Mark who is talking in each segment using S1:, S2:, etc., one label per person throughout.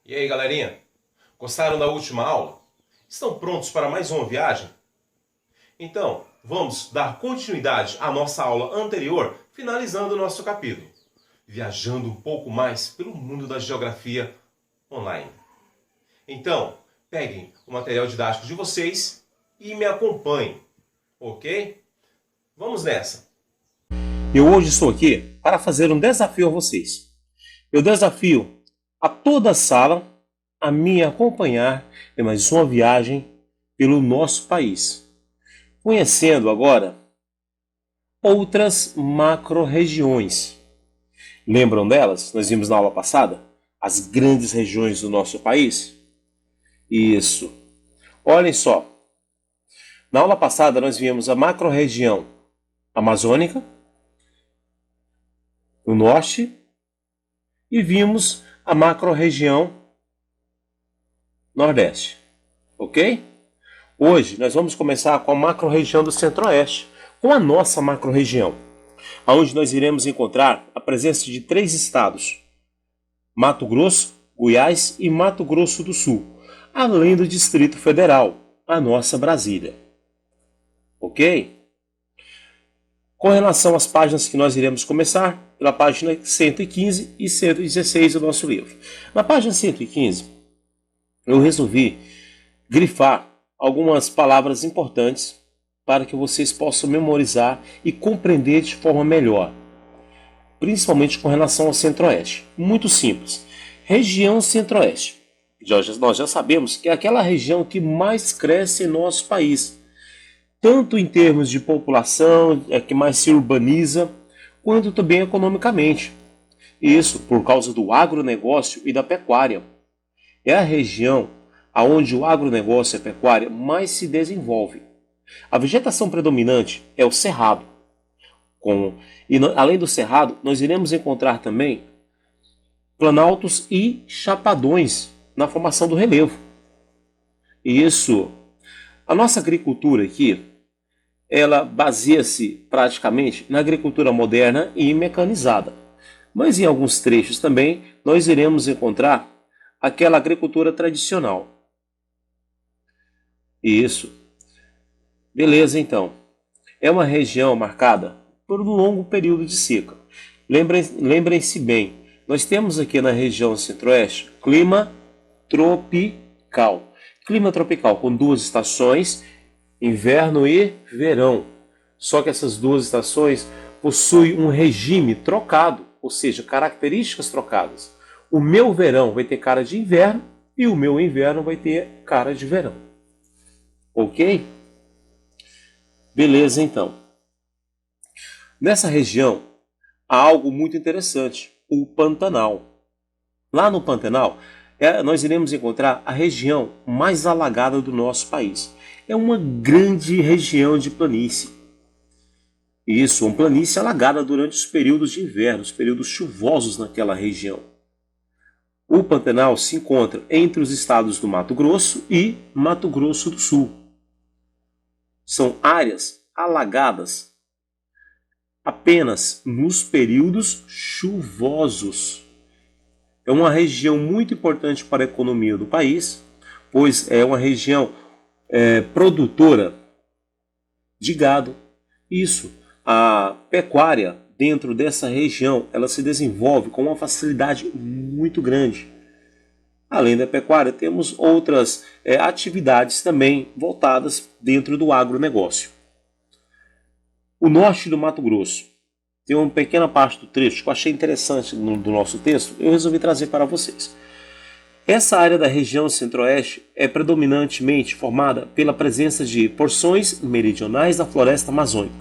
S1: E aí, galerinha? Gostaram da última aula? Estão prontos para mais uma viagem? Então, vamos dar continuidade à nossa aula anterior, finalizando o nosso capítulo, viajando um pouco mais pelo mundo da geografia online. Então, peguem o material didático de vocês e me acompanhem, ok? Vamos nessa! Eu hoje estou aqui para fazer um desafio a vocês. Eu desafio a toda a sala a me acompanhar em mais uma viagem pelo nosso país, conhecendo agora outras macro-regiões. Lembram delas? Nós vimos na aula passada as grandes regiões do nosso país? Isso. Olhem só. Na aula passada nós vimos a macro-região amazônica, no norte, e vimos a macro-região nordeste. Ok? Hoje nós vamos começar com a macro-região do centro-oeste, com a nossa macro-região, onde nós iremos encontrar a presença de 3 estados: Mato Grosso, Goiás e Mato Grosso do Sul, além do Distrito Federal, a nossa Brasília. Ok? Com relação às páginas que nós iremos começar, pela página 115 e 116 do nosso livro. Na página 115, eu resolvi grifar algumas palavras importantes para que vocês possam memorizar e compreender de forma melhor, principalmente com relação ao centro-oeste. Muito simples. Região centro-oeste. Nós já sabemos que é aquela região que mais cresce em nosso país, tanto em termos de população, é que mais se urbaniza, quanto também economicamente. Isso por causa do agronegócio e da pecuária. É a região onde o agronegócio e a pecuária mais se desenvolve. A vegetação predominante é o cerrado. Além do cerrado, nós iremos encontrar também planaltos e chapadões na formação do relevo. Isso. A nossa agricultura aqui, ela baseia-se praticamente na agricultura moderna e mecanizada. Mas em alguns trechos também nós iremos encontrar aquela agricultura tradicional. Isso. Beleza, então. É uma região marcada por um longo período de seca. Lembrem-se bem, nós temos aqui na região centro-oeste clima tropical. Clima tropical com 2 estações, inverno e verão. Só que essas 2 estações possuem um regime trocado, ou seja, características trocadas. O meu verão vai ter cara de inverno e o meu inverno vai ter cara de verão. Ok? Beleza, então. Nessa região há algo muito interessante, o Pantanal. Lá no Pantanal, nós iremos encontrar a região mais alagada do nosso país. É uma grande região de planície. Isso, uma planície alagada durante os períodos de inverno, os períodos chuvosos naquela região. O Pantanal se encontra entre os estados do Mato Grosso e Mato Grosso do Sul. São áreas alagadas apenas nos períodos chuvosos. É uma região muito importante para a economia do país, pois é uma região produtora de gado. Isso, a pecuária dentro dessa região, ela se desenvolve com uma facilidade muito grande. Além da pecuária, temos outras atividades também voltadas dentro do agronegócio. O norte do Mato Grosso tem uma pequena parte do trecho que eu achei interessante do nosso texto, eu resolvi trazer para vocês. Essa área da região centro-oeste é predominantemente formada pela presença de porções meridionais da floresta amazônica.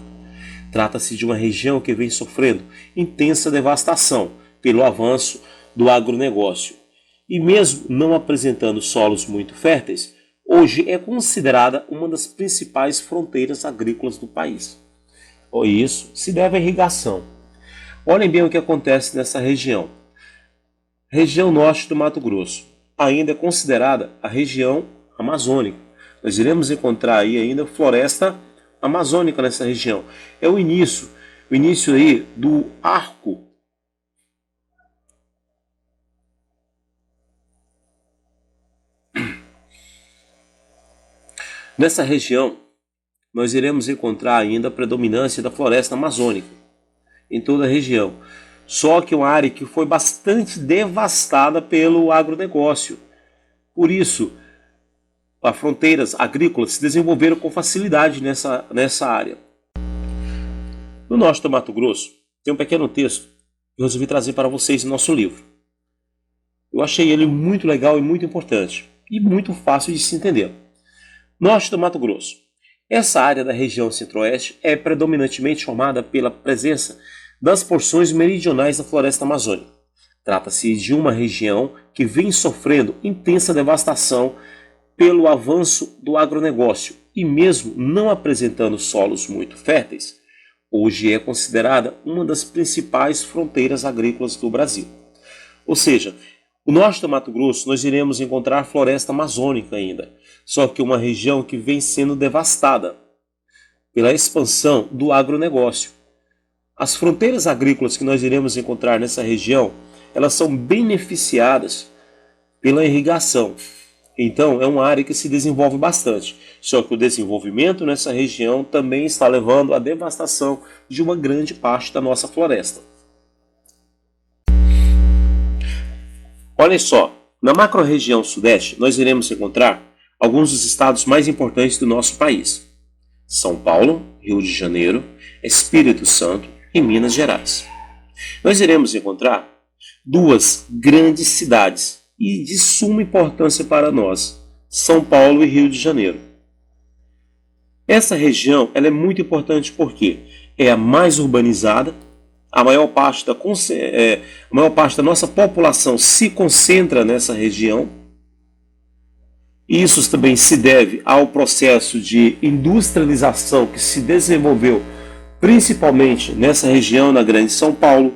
S1: Trata-se de uma região que vem sofrendo intensa devastação pelo avanço do agronegócio. E mesmo não apresentando solos muito férteis, hoje é considerada uma das principais fronteiras agrícolas do país. Isso se deve à irrigação. Olhem bem o que acontece nessa região. Região norte do Mato Grosso ainda é considerada a região amazônica. Nós iremos encontrar aí ainda floresta amazônica nessa região. É o início aí do arco Nessa região, nós iremos encontrar ainda a predominância da floresta amazônica em toda a região. Só que é uma área que foi bastante devastada pelo agronegócio. Por isso, as fronteiras agrícolas se desenvolveram com facilidade nessa área. No norte do Mato Grosso, tem um pequeno texto que eu resolvi trazer para vocês no nosso livro. Eu achei ele muito legal e muito importante, e muito fácil de se entender. Norte do Mato Grosso. Essa área da região centro-oeste é predominantemente formada pela presença das porções meridionais da floresta amazônica. Trata-se de uma região que vem sofrendo intensa devastação pelo avanço do agronegócio e mesmo não apresentando solos muito férteis, hoje é considerada uma das principais fronteiras agrícolas do Brasil. Ou seja, o norte do Mato Grosso nós iremos encontrar floresta amazônica ainda, só que uma região que vem sendo devastada pela expansão do agronegócio. As fronteiras agrícolas que nós iremos encontrar nessa região, elas são beneficiadas pela irrigação. Então é uma área que se desenvolve bastante, só que o desenvolvimento nessa região também está levando à devastação de uma grande parte da nossa floresta. Olhem só, na macro-região sudeste nós iremos encontrar alguns dos estados mais importantes do nosso país: São Paulo, Rio de Janeiro, Espírito Santo e Minas Gerais. Nós iremos encontrar duas grandes cidades e de suma importância para nós, São Paulo e Rio de Janeiro. Essa região ela é muito importante porque é a mais urbanizada, a maior parte da nossa população se concentra nessa região. Isso também se deve ao processo de industrialização que se desenvolveu principalmente nessa região, na Grande São Paulo.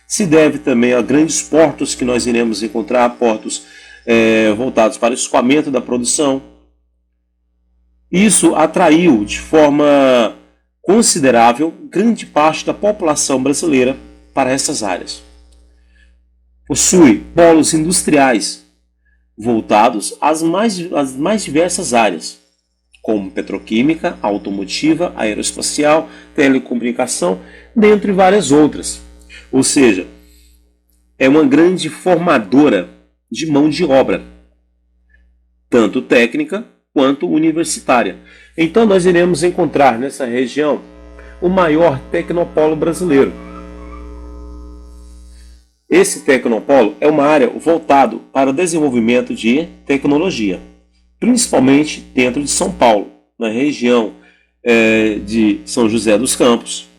S1: Se deve também a grandes portos que nós iremos encontrar, portos voltados para o escoamento da produção. Isso atraiu de forma considerável grande parte da população brasileira para essas áreas. Possui polos industriais voltados às mais diversas áreas, como petroquímica, automotiva, aeroespacial, telecomunicação, dentre várias outras. Ou seja, é uma grande formadora de mão de obra, tanto técnica quanto universitária. Então nós iremos encontrar nessa região o maior tecnopolo brasileiro. Esse tecnopolo é uma área voltada para o desenvolvimento de tecnologia, principalmente dentro de São Paulo, na região de São José dos Campos,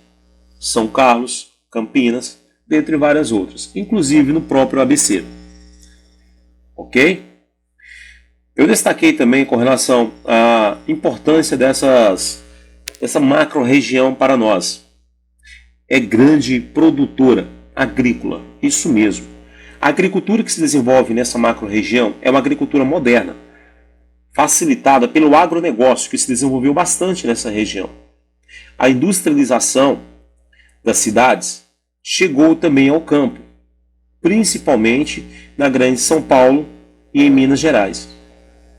S1: São Carlos, Campinas, dentre várias outras, inclusive no próprio ABC. Ok? Eu destaquei também com relação à importância dessa macro-região para nós. É grande produtora agrícola, isso mesmo. A agricultura que se desenvolve nessa macro-região é uma agricultura moderna, facilitada pelo agronegócio que se desenvolveu bastante nessa região. A industrialização das cidades chegou também ao campo, principalmente na Grande São Paulo e em Minas Gerais,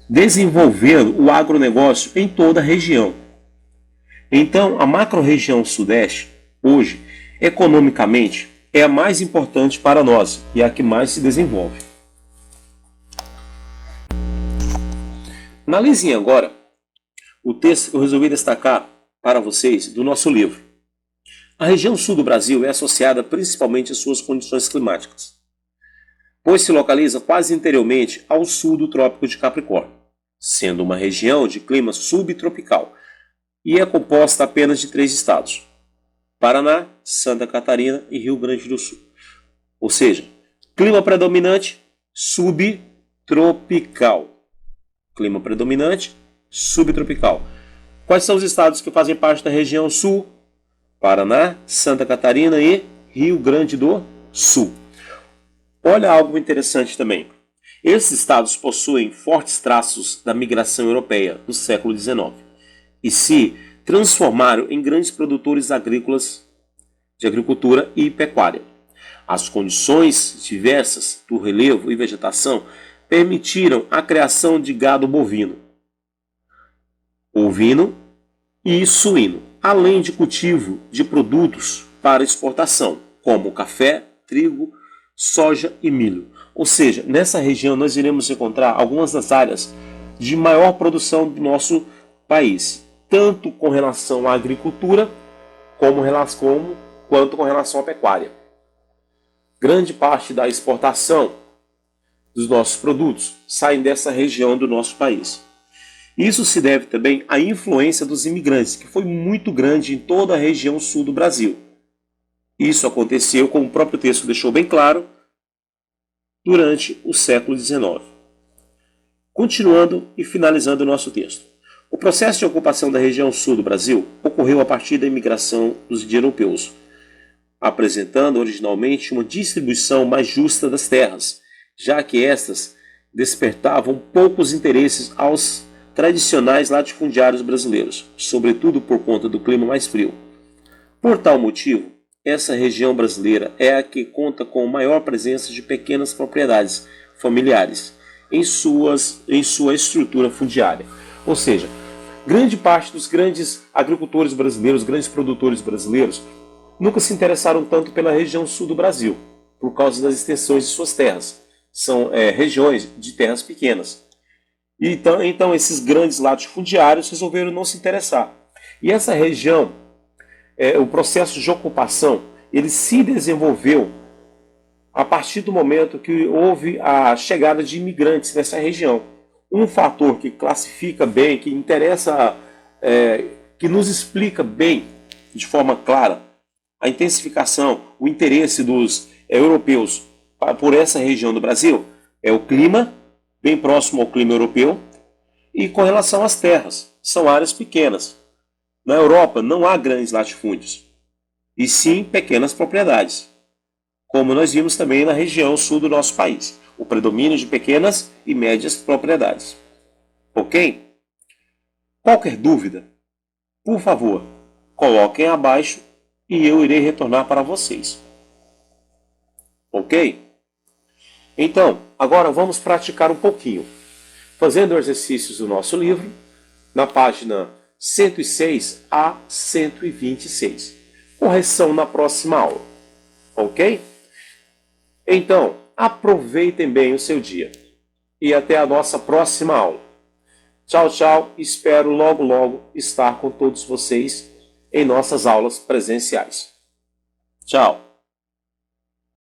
S1: desenvolvendo o agronegócio em toda a região. Então, a macro-região sudeste, hoje, economicamente, é a mais importante para nós e a que mais se desenvolve. Analisem agora o texto que eu resolvi destacar para vocês do nosso livro. A região sul do Brasil é associada principalmente às suas condições climáticas, pois se localiza quase interiormente ao sul do Trópico de Capricórnio, sendo uma região de clima subtropical, e é composta apenas de 3 estados: Paraná, Santa Catarina e Rio Grande do Sul. Ou seja, clima predominante subtropical. Clima predominante subtropical. Quais são os estados que fazem parte da região sul? Paraná, Santa Catarina e Rio Grande do Sul. Olha algo interessante também. Esses estados possuem fortes traços da migração europeia do século XIX e se transformaram em grandes produtores agrícolas de agricultura e pecuária. As condições diversas do relevo e vegetação permitiram a criação de gado bovino. ovino e suíno, além de cultivo de produtos para exportação, como café, trigo, soja e milho. Ou seja, nessa região nós iremos encontrar algumas das áreas de maior produção do nosso país, tanto com relação à agricultura quanto com relação à pecuária. Grande parte da exportação dos nossos produtos saem dessa região do nosso país. Isso se deve também à influência dos imigrantes, que foi muito grande em toda a região sul do Brasil. Isso aconteceu, como o próprio texto deixou bem claro, durante o século XIX. Continuando e finalizando o nosso texto. O processo de ocupação da região sul do Brasil ocorreu a partir da imigração dos europeus, apresentando originalmente uma distribuição mais justa das terras, já que estas despertavam poucos interesses aos tradicionais latifundiários brasileiros, sobretudo por conta do clima mais frio. Por tal motivo, essa região brasileira é a que conta com maior presença de pequenas propriedades familiares em sua estrutura fundiária. Ou seja, grande parte dos grandes agricultores brasileiros, grandes produtores brasileiros, nunca se interessaram tanto pela região sul do Brasil, por causa das extensões de suas terras. São regiões de terras pequenas. Então esses grandes latifundiários resolveram não se interessar. E essa região, o processo de ocupação, ele se desenvolveu a partir do momento que houve a chegada de imigrantes nessa região. Um fator que classifica bem, que interessa, que nos explica bem, de forma clara, a intensificação, o interesse dos europeus por essa região do Brasil é o clima, bem próximo ao clima europeu, e com relação às terras, são áreas pequenas. Na Europa não há grandes latifúndios, e sim pequenas propriedades, como nós vimos também na região sul do nosso país, o predomínio de pequenas e médias propriedades. Ok? Qualquer dúvida, por favor, coloquem abaixo e eu irei retornar para vocês. Ok? Então, agora vamos praticar um pouquinho, fazendo exercícios do nosso livro, na página 106 a 126. Correção na próxima aula. Ok? Então, aproveitem bem o seu dia. E até a nossa próxima aula. Tchau, tchau. Espero logo, logo estar com todos vocês em nossas aulas presenciais. Tchau.